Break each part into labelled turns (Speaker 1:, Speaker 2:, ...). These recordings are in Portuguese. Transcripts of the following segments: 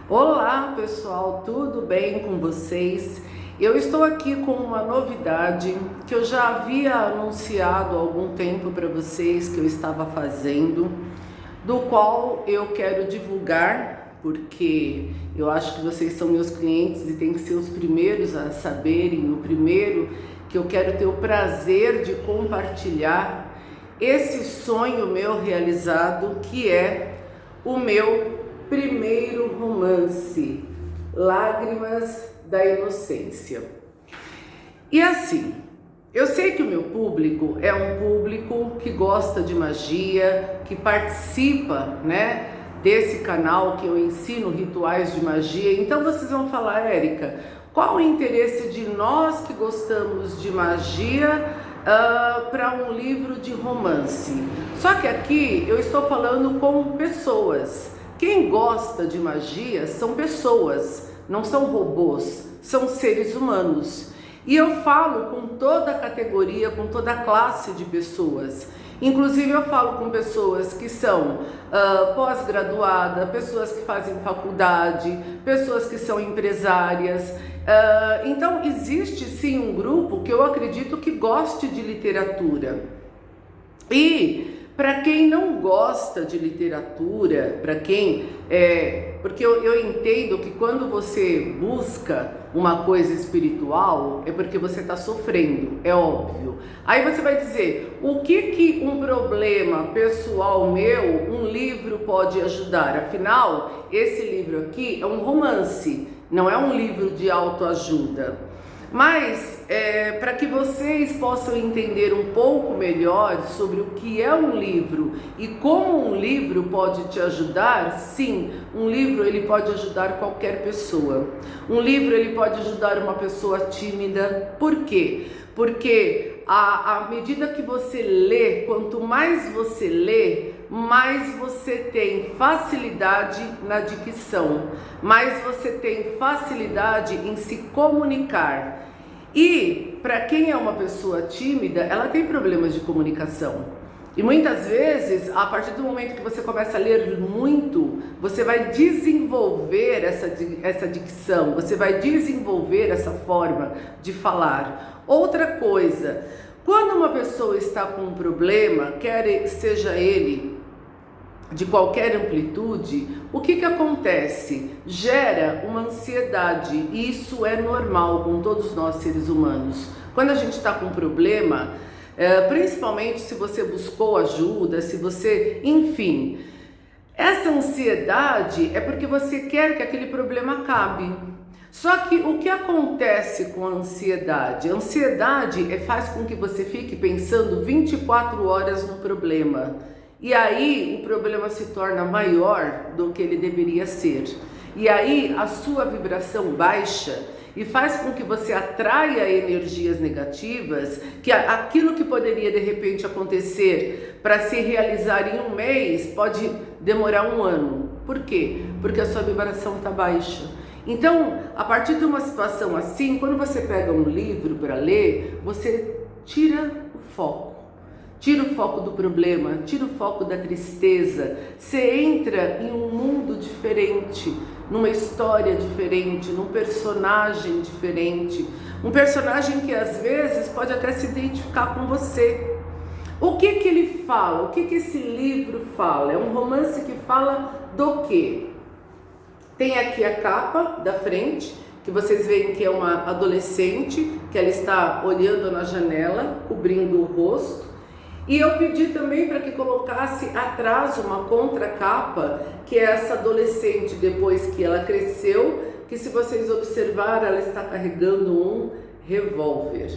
Speaker 1: Olá pessoal, tudo bem com vocês? Eu estou aqui com uma novidade que eu já havia anunciado há algum tempo para vocês que eu estava fazendo, do qual eu quero divulgar, porque eu acho que vocês são meus clientes e tem que ser os primeiros a saberem, o primeiro que eu quero ter o prazer de compartilhar esse sonho meu realizado, que é o meu primeiro romance, Lágrimas da Inocência. E assim, eu sei que o meu público é um público que gosta de magia, que participa, desse canal que eu ensino rituais de magia. Então vocês vão falar, Érica, qual o interesse de nós que gostamos de magia para um livro de romance? Só que aqui eu estou falando com pessoas. Quem gosta de magia são pessoas, não são robôs, são seres humanos. E eu falo com toda a categoria, com toda a classe de pessoas. Inclusive eu falo com pessoas que são pós-graduadas, pessoas que fazem faculdade, pessoas que são empresárias. Então existe sim um grupo que eu acredito que goste de literatura. E para quem não gosta de literatura, para quem porque eu entendo que quando você busca uma coisa espiritual é porque você está sofrendo, é óbvio. Aí você vai dizer, o que um problema pessoal meu, um livro pode ajudar? Afinal, esse livro aqui é um romance, não é um livro de autoajuda. Mas, para que vocês possam entender um pouco melhor sobre o que é um livro e como um livro pode te ajudar, sim, um livro ele pode ajudar qualquer pessoa. Um livro ele pode ajudar uma pessoa tímida. Por quê? Porque à medida que você lê, quanto mais você lê, mais você tem facilidade na dicção, mais você tem facilidade em se comunicar. E para quem é uma pessoa tímida, ela tem problemas de comunicação. E muitas vezes, a partir do momento que você começa a ler muito, você vai desenvolver essa dicção, você vai desenvolver essa forma de falar. Outra coisa, quando uma pessoa está com um problema, quer seja ele de qualquer amplitude, o que acontece? Gera uma ansiedade, e isso é normal com todos nós seres humanos. Quando a gente está com um problema, principalmente se você buscou ajuda, se você, enfim, essa ansiedade é porque você quer que aquele problema acabe. Só que o que acontece com a ansiedade? A ansiedade faz com que você fique pensando 24 horas no problema. E aí o problema se torna maior do que ele deveria ser. E aí a sua vibração baixa e faz com que você atraia energias negativas, que aquilo que poderia de repente acontecer para se realizar em um mês pode demorar um ano. Por quê? Porque a sua vibração está baixa. Então, a partir de uma situação assim, quando você pega um livro para ler, você tira o foco. Tira o foco do problema, tira o foco da tristeza. Você entra em um mundo diferente, numa história diferente, num personagem diferente. Um personagem que às vezes pode até se identificar com você. O que ele fala? O que esse livro fala? É um romance que fala do quê? Tem aqui a capa da frente, que vocês veem que é uma adolescente, que ela está olhando na janela, cobrindo o rosto. E eu pedi também para que colocasse atrás uma contracapa, que é essa adolescente depois que ela cresceu, que se vocês observarem, ela está carregando um revólver.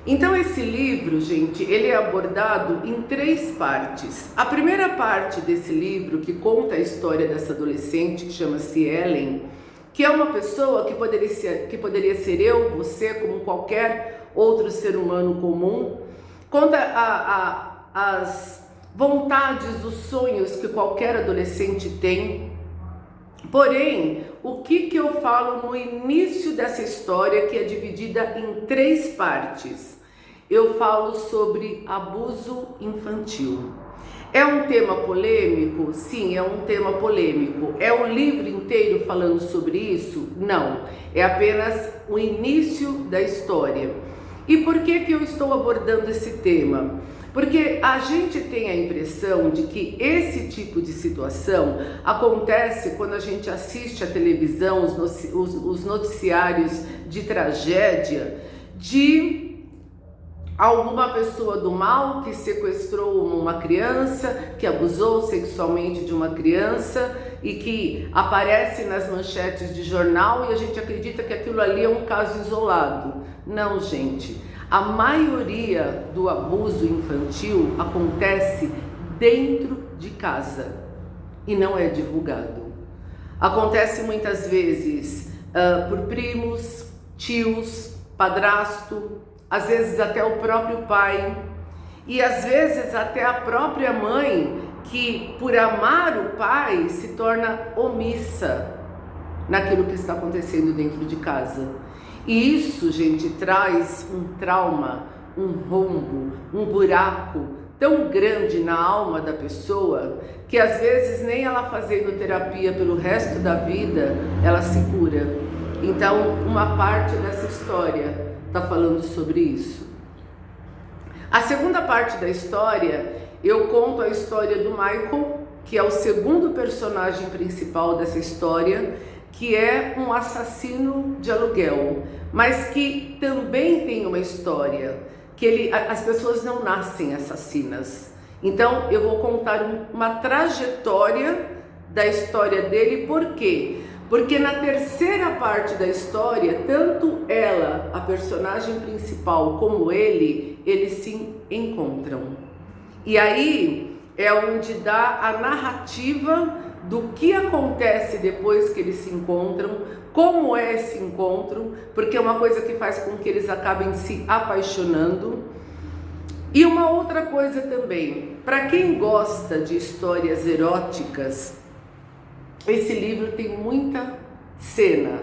Speaker 1: Então esse livro, gente, ele é abordado em 3 partes. A primeira parte desse livro, que conta a história dessa adolescente, que chama-se Ellen, que é uma pessoa que poderia ser eu, você, como qualquer outro ser humano comum. Conta as vontades, os sonhos que qualquer adolescente tem. Porém, o que eu falo no início dessa história, que é dividida em 3 partes? Eu falo sobre abuso infantil. É um tema polêmico? Sim, é um tema polêmico. É o livro inteiro falando sobre isso? Não. É apenas o início da história. E por que eu estou abordando esse tema? Porque a gente tem a impressão de que esse tipo de situação acontece quando a gente assiste à televisão, os noticiários de tragédia, de alguma pessoa do mal que sequestrou uma criança, que abusou sexualmente de uma criança e que aparece nas manchetes de jornal e a gente acredita que aquilo ali é um caso isolado. Não, gente. A maioria do abuso infantil acontece dentro de casa e não é divulgado. Acontece muitas vezes por primos, tios, padrasto, às vezes até o próprio pai e às vezes até a própria mãe, que por amar o pai se torna omissa naquilo que está acontecendo dentro de casa. E isso, gente, traz um trauma, um rombo, um buraco tão grande na alma da pessoa que às vezes nem ela fazendo terapia pelo resto da vida ela se cura. Então, uma parte dessa história está falando sobre isso. A segunda parte da história, eu conto a história do Michael, que é o segundo personagem principal dessa história, que é um assassino de aluguel, mas que também tem uma história, que as pessoas não nascem assassinas. Então eu vou contar uma trajetória da história dele. Por quê? Porque na terceira parte da história, tanto ela, a personagem principal, como eles se encontram. E aí é onde dá a narrativa do que acontece depois que eles se encontram, como é esse encontro, porque é uma coisa que faz com que eles acabem se apaixonando. E uma outra coisa também, para quem gosta de histórias eróticas, esse livro tem muita cena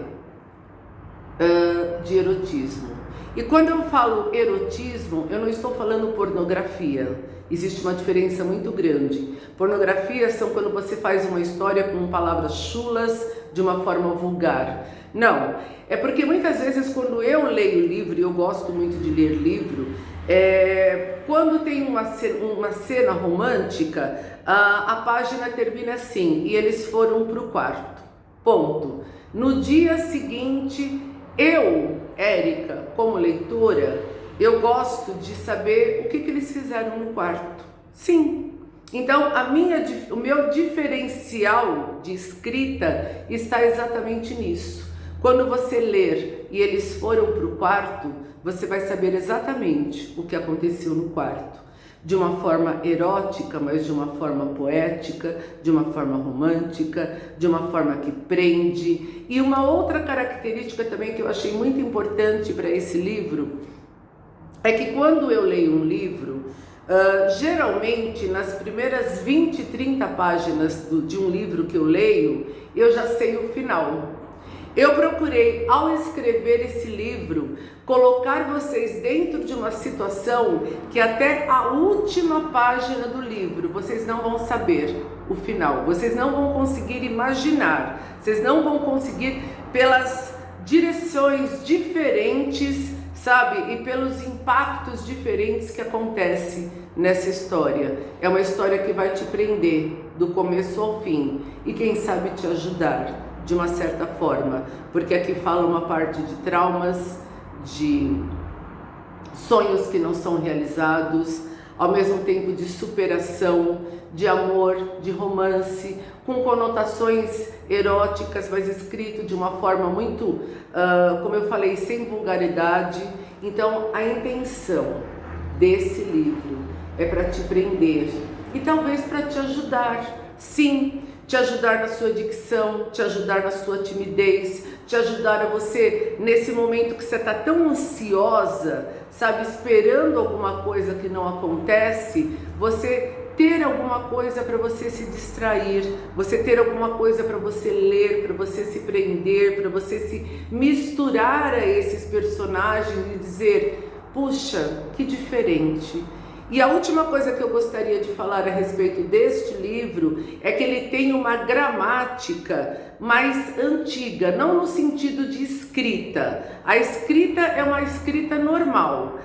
Speaker 1: de erotismo. E quando eu falo erotismo, eu não estou falando pornografia. Existe uma diferença muito grande. Pornografia são quando você faz uma história com palavras chulas, de uma forma vulgar. Não, é porque muitas vezes quando eu leio livro, e eu gosto muito de ler livro, quando tem uma cena romântica, a página termina assim, e eles foram para o quarto. Ponto. No dia seguinte, eu, Érica, como leitora, eu gosto de saber o que eles fizeram no quarto. Sim. Então, o meu diferencial de escrita está exatamente nisso. Quando você ler e eles foram para o quarto, você vai saber exatamente o que aconteceu no quarto. De uma forma erótica, mas de uma forma poética, de uma forma romântica, de uma forma que prende. E uma outra característica também que eu achei muito importante para esse livro é que quando eu leio um livro, geralmente nas primeiras 20, 30 páginas de um livro que eu leio, eu já sei o final. Eu procurei, ao escrever esse livro, colocar vocês dentro de uma situação que até a última página do livro vocês não vão saber o final, vocês não vão conseguir imaginar, vocês não vão conseguir, pelas direções diferentes, sabe, e pelos impactos diferentes que acontecem nessa história. É uma história que vai te prender do começo ao fim e quem sabe te ajudar de uma certa forma, porque aqui fala uma parte de traumas, de sonhos que não são realizados, ao mesmo tempo de superação, de amor, de romance, com conotações eróticas, mas escrito de uma forma muito, como eu falei, sem vulgaridade. Então a intenção desse livro é para te prender e talvez para te ajudar, sim, te ajudar na sua dicção, te ajudar na sua timidez, te ajudar a você, nesse momento que você está tão ansiosa, sabe, esperando alguma coisa que não acontece, você ter alguma coisa para você se distrair, você ter alguma coisa para você ler, para você se prender, para você se misturar a esses personagens e dizer, puxa, que diferente. E a última coisa que eu gostaria de falar a respeito deste livro é que ele tem uma gramática mais antiga, não no sentido de escrita. A escrita é uma escrita normal.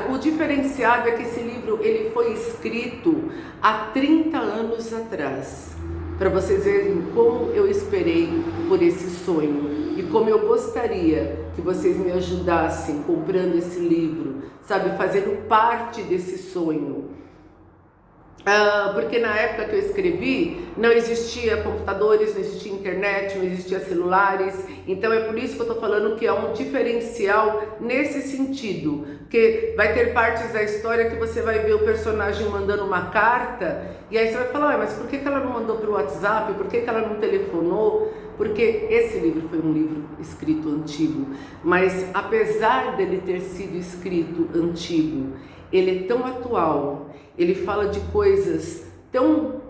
Speaker 1: O diferenciado é que esse livro ele foi escrito há 30 anos atrás. Para vocês verem como eu esperei por esse sonho e como eu gostaria que vocês me ajudassem comprando esse livro, sabe, fazendo parte desse sonho. Porque na época que eu escrevi, não existia computadores, não existia internet, não existia celulares, então é por isso que eu estou falando que é um diferencial nesse sentido, porque vai ter partes da história que você vai ver o personagem mandando uma carta, e aí você vai falar, mas por que ela não mandou para o WhatsApp, por que ela não telefonou? Porque esse livro foi um livro escrito antigo, mas apesar dele ter sido escrito antigo, ele é tão atual, ele fala de coisas tão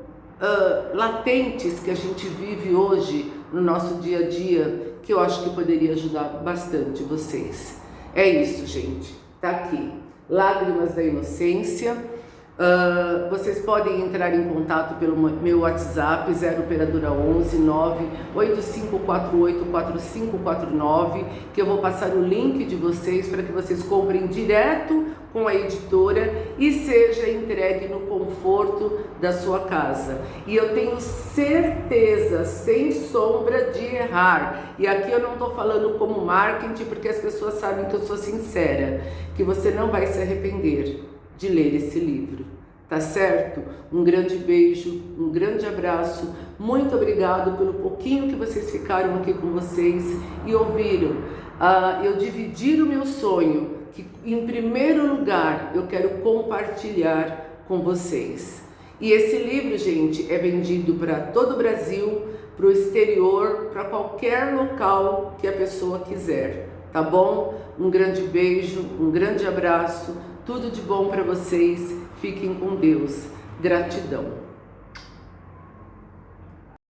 Speaker 1: latentes que a gente vive hoje no nosso dia a dia, que eu acho que poderia ajudar bastante vocês. É isso, gente. Tá aqui, Lágrimas da Inocência. Vocês podem entrar em contato pelo meu WhatsApp 0 operadora 11 98548 4549, que eu vou passar o link de vocês para que vocês comprem direto com a editora e seja entregue no conforto da sua casa. E eu tenho certeza, sem sombra de errar, e aqui eu não estou falando como marketing, porque as pessoas sabem que eu sou sincera, que você não vai se arrepender de ler esse livro, tá certo? Um grande beijo, um grande abraço, muito obrigado pelo pouquinho que vocês ficaram aqui com vocês e ouviram eu dividir o meu sonho, que em primeiro lugar eu quero compartilhar com vocês. E esse livro, gente, é vendido para todo o Brasil, para o exterior, para qualquer local que a pessoa quiser, tá bom? Um grande beijo, um grande abraço, tudo de bom para vocês, fiquem com Deus, gratidão.